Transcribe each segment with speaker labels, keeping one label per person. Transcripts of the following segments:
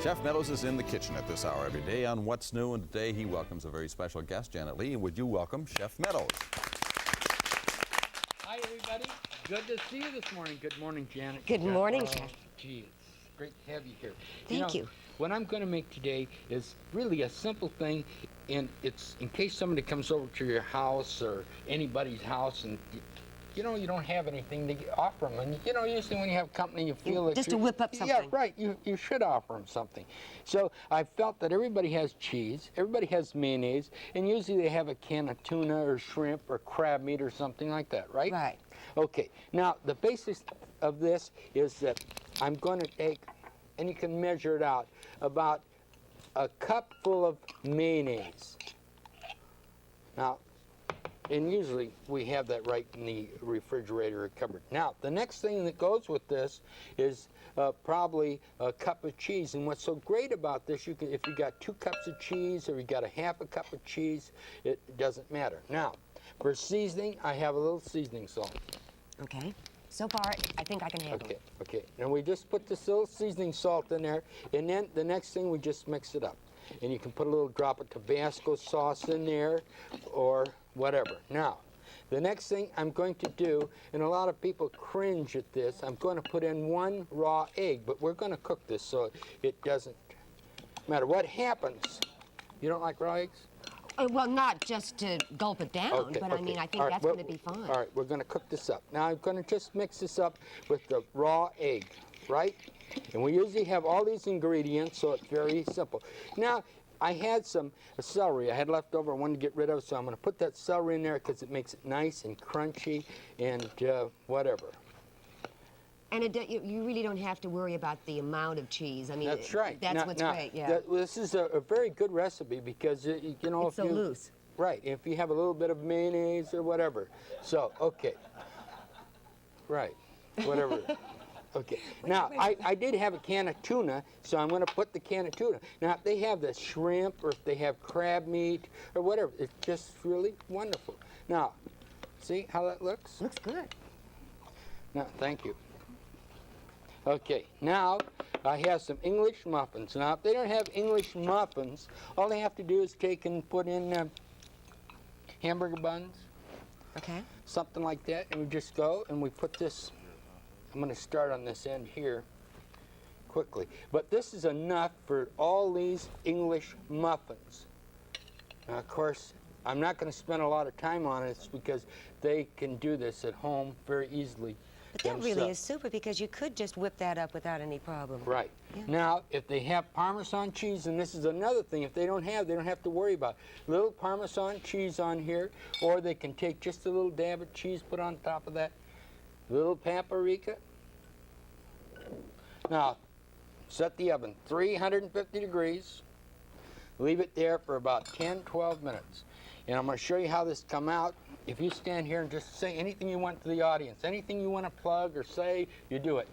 Speaker 1: Chef Meadows is in the kitchen at this hour every day on What's New, and today he welcomes a very special guest, Janet Lee. Would you welcome Chef Meadows?
Speaker 2: Hi, everybody. Good to see you this morning. Good morning, Janet.
Speaker 3: Good morning, Chef.
Speaker 2: Gee, it's great to have you here.
Speaker 3: Thank you.
Speaker 2: What I'm going to make today is really a simple thing, and it's in case somebody comes over to your house or anybody's house and you don't have anything to offer them. And, usually when you have company, you feel like...
Speaker 3: Just to whip up something.
Speaker 2: Yeah, right. You should offer them something. So I felt that everybody has cheese, everybody has mayonnaise, and usually they have a can of tuna or shrimp or crab meat or something like that, right?
Speaker 3: Right.
Speaker 2: Okay. Now, the basis of this is that I'm going to take, and you can measure it out, about a cup full of mayonnaise. Now, and usually we have that right in the refrigerator or cupboard. Now, the next thing that goes with this is probably a cup of cheese. And what's so great about this, if you got 2 cups of cheese or you got a half a cup of cheese, it doesn't matter. Now, for seasoning, I have a little seasoning salt.
Speaker 3: Okay. So far, I think I can handle it.
Speaker 2: Okay. And we just put this little seasoning salt in there, and then the next thing we just mix it up. And you can put a little drop of Tabasco sauce in there or whatever. Now, the next thing I'm going to do, and a lot of people cringe at this, I'm going to put in 1 raw egg, but we're going to cook this so it doesn't matter what happens. You don't like raw eggs?
Speaker 3: Well, not just to gulp it down, but I mean, I think that's going to be fine.
Speaker 2: All right, we're going to cook this up. Now, I'm going to just mix this up with the raw egg, right? And we usually have all these ingredients, so it's very simple. Now, I had some celery I had left over I wanted to get rid of, so I'm going to put that celery in there because it makes it nice and crunchy and whatever.
Speaker 3: And you really don't have to worry about the amount of cheese. I mean,
Speaker 2: That's right.
Speaker 3: That's what's great, yeah.
Speaker 2: This is a very good recipe because,
Speaker 3: it's
Speaker 2: if
Speaker 3: so loose.
Speaker 2: Right, if you have a little bit of mayonnaise or whatever. So, okay. Right, whatever. Okay. Now, I did have a can of tuna, so I'm going to put the can of tuna. Now, if they have the shrimp or if they have crab meat or whatever, it's just really wonderful. Now, see how that looks?
Speaker 3: Looks good.
Speaker 2: No, thank you. Okay, now I have some English muffins. Now, if they don't have English muffins, all they have to do is take and put in hamburger buns.
Speaker 3: Okay.
Speaker 2: Something like that, and we just go and we put this. I'm going to start on this end here quickly. But this is enough for all these English muffins. Now, of course, I'm not going to spend a lot of time on it because they can do this at home very easily.
Speaker 3: But that really is super because you could just whip that up without any problem.
Speaker 2: Right.
Speaker 3: Yeah.
Speaker 2: Now, if they have Parmesan cheese, and this is another thing, if they don't have to worry about it. Little Parmesan cheese on here, or they can take just a little dab of cheese, put on top of that. Little paprika. Now, set the oven 350 degrees. Leave it there for about 10-12 minutes. And I'm going to show you how this come out. If you stand here and just say anything you want to the audience, anything you want to plug or say, you do it.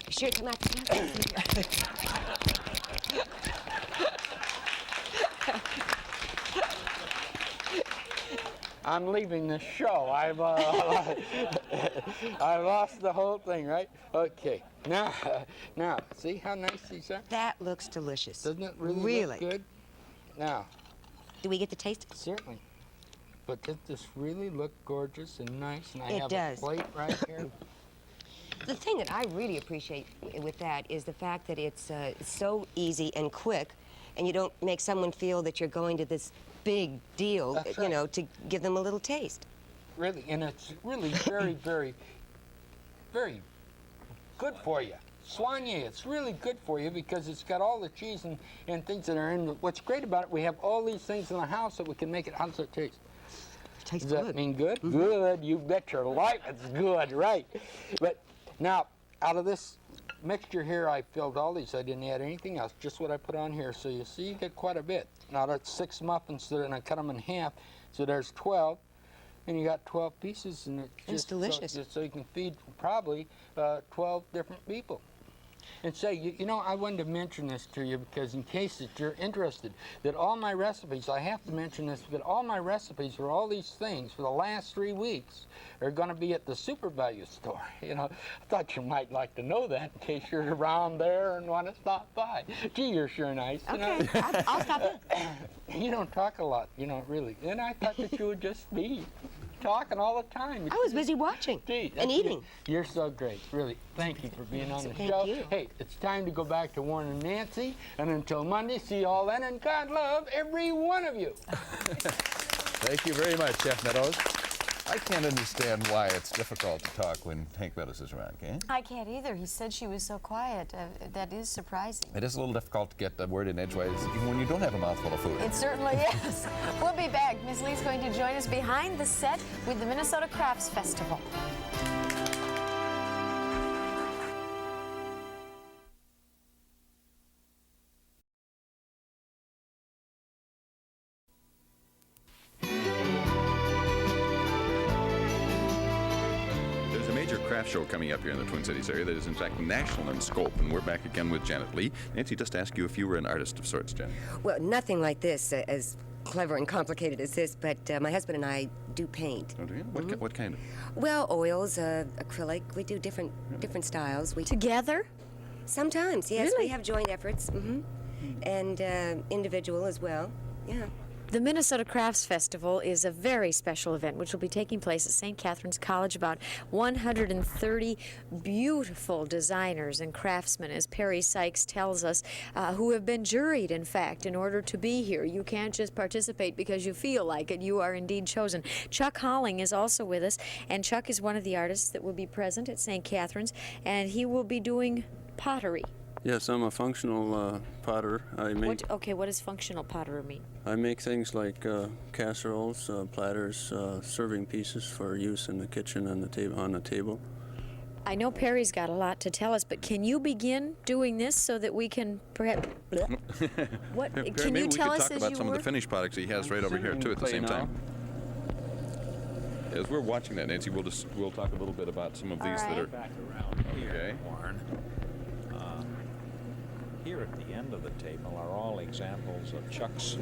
Speaker 3: Sure, come out.
Speaker 2: I'm leaving the show. I've lost the whole thing, right? Okay. Now, see how nice these are?
Speaker 3: That looks delicious.
Speaker 2: Doesn't it really look good? Now.
Speaker 3: Do we get to taste it?
Speaker 2: Certainly. But does this really look gorgeous and nice? And I have
Speaker 3: does.
Speaker 2: a plate right here.
Speaker 3: The thing that I really appreciate with that is the fact that it's so easy and quick, and you don't make someone feel that you're going to this big deal,
Speaker 2: That's
Speaker 3: you
Speaker 2: right.
Speaker 3: know, to give them a little taste.
Speaker 2: Really, and it's really very, very, very good for you. Soigné, it's really good for you because it's got all the cheese and things that are in. What's great about it, we have all these things in the house that we can make it. How does it taste?
Speaker 3: It tastes
Speaker 2: Does
Speaker 3: good.
Speaker 2: that mean good?
Speaker 3: Mm-hmm.
Speaker 2: Good. You bet your life it's good, right? But now, out of this mixture here, I filled all these. I didn't add anything else, just what I put on here. So you see, you get quite a bit. Now that's 6 muffins there, and I cut them in half, so there's 12. And you got 12 pieces, and it's just
Speaker 3: delicious.
Speaker 2: So you can feed probably 12 different people. and say, you know, I wanted to mention this to you because in case that you're interested, that all my recipes, I have to mention this, but all my recipes for all these things for the last 3 weeks are going to be at the Super Value store. You know, I thought you might like to know that in case you're around there and want to stop by. Gee, you're sure nice.
Speaker 3: Okay,
Speaker 2: You know?
Speaker 3: I'll stop in.
Speaker 2: You don't talk a lot, you know, really. And I thought that you would just be talking all the time.
Speaker 3: I was busy watching
Speaker 2: Gee,
Speaker 3: and eating.
Speaker 2: You're so great, really. Thank you for being on the
Speaker 3: Thank
Speaker 2: show.
Speaker 3: you.
Speaker 2: Hey, it's time to go back to Warren and Nancy, and until Monday, see you all then, and God love every one of you.
Speaker 1: Thank you very much, Chef Meadows. I can't understand why it's difficult to talk when Hank Meadows is around, okay?
Speaker 4: I can't either. He said she was so quiet. That is surprising.
Speaker 1: It is a little difficult to get the word in edgewise, even when you don't have a mouthful of food.
Speaker 4: It certainly is. We'll be back. Ms. Lee's going to join us behind the set with the Minnesota Crafts Festival.
Speaker 1: There's a major craft show coming up here in the Twin Cities area that is in fact national in scope, and we're back again with Janet Lee. Nancy, just to ask you if you were an artist of sorts, Janet.
Speaker 3: Well, nothing like this, as clever and complicated as this, but my husband and I do paint.
Speaker 1: Oh, do you? What kind of?
Speaker 3: Well, oils, acrylic, we do different styles. We
Speaker 4: Together?
Speaker 3: Sometimes, yes,
Speaker 4: Really?
Speaker 3: we have joint efforts, and individual as well, yeah.
Speaker 4: The Minnesota Crafts Festival is a very special event which will be taking place at St. Catherine's College. About 130 beautiful designers and craftsmen, as Perry Sykes tells us, who have been juried, in fact, in order to be here. You can't just participate because you feel like it. You are indeed chosen. Chuck Holling is also with us, and Chuck is one of the artists that will be present at St. Catherine's, and he will be doing pottery.
Speaker 5: Yes, I'm a functional potter.
Speaker 4: What does functional pottery mean?
Speaker 5: I make things like casseroles, platters, serving pieces for use in the kitchen and on the table.
Speaker 4: I know Perry's got a lot to tell us, but can you begin doing this so that we can perhaps... What?
Speaker 1: Perry,
Speaker 4: Can
Speaker 1: maybe
Speaker 4: you tell
Speaker 1: we
Speaker 4: us
Speaker 1: could talk
Speaker 4: as
Speaker 1: about
Speaker 4: you
Speaker 1: some of
Speaker 4: work?
Speaker 1: the finished products he has right over here too at the same time. As we're watching that, Nancy, we'll talk a little bit about some of these that are
Speaker 6: Back around here,
Speaker 1: Okay.
Speaker 6: Warren. Here at the end of the table are all examples of Chuck's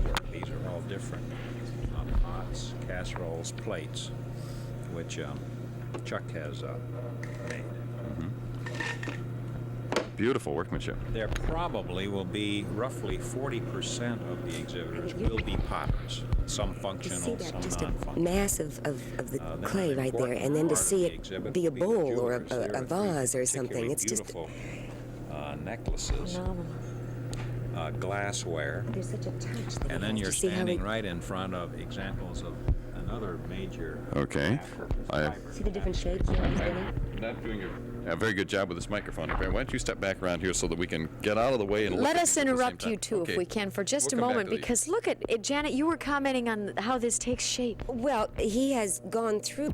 Speaker 6: work. These are all different pots, casseroles, plates, which Chuck has made.
Speaker 1: beautiful workmanship.
Speaker 6: There probably will be roughly 40% of the exhibitors will be potters. Some
Speaker 3: To see
Speaker 6: functional,
Speaker 3: that,
Speaker 6: some
Speaker 3: just a
Speaker 6: non-functional.
Speaker 3: mass of the
Speaker 6: Then
Speaker 3: clay
Speaker 6: an
Speaker 3: right there,
Speaker 6: important
Speaker 3: and then to
Speaker 6: part of
Speaker 3: see
Speaker 6: the
Speaker 3: it
Speaker 6: exhibit
Speaker 3: be a
Speaker 6: will the
Speaker 3: bowl or
Speaker 6: jewelers. There
Speaker 3: a
Speaker 6: are
Speaker 3: vase
Speaker 6: three
Speaker 3: or something.
Speaker 6: particularly
Speaker 3: It's just,
Speaker 6: beautiful necklaces,
Speaker 4: Phenomenal.
Speaker 6: glassware,
Speaker 3: there's such a touch that
Speaker 6: and
Speaker 3: it
Speaker 6: then
Speaker 3: has.
Speaker 6: you're
Speaker 3: You see how
Speaker 6: standing
Speaker 3: it-
Speaker 6: right in front of examples of another major.
Speaker 1: Okay.
Speaker 3: See the different shapes that he's getting?
Speaker 1: Not doing a very good job with this microphone. Why don't you step back around here so that we can get out of the way and look
Speaker 4: Let
Speaker 1: at
Speaker 4: us
Speaker 1: these at the same
Speaker 4: interrupt
Speaker 1: time.
Speaker 4: you, too,
Speaker 1: Okay.
Speaker 4: if we can, for just
Speaker 1: We'll
Speaker 4: a
Speaker 1: come back
Speaker 4: moment,
Speaker 1: to these.
Speaker 4: because look at it, Janet, you were commenting on how this takes shape.
Speaker 3: Well, he has gone through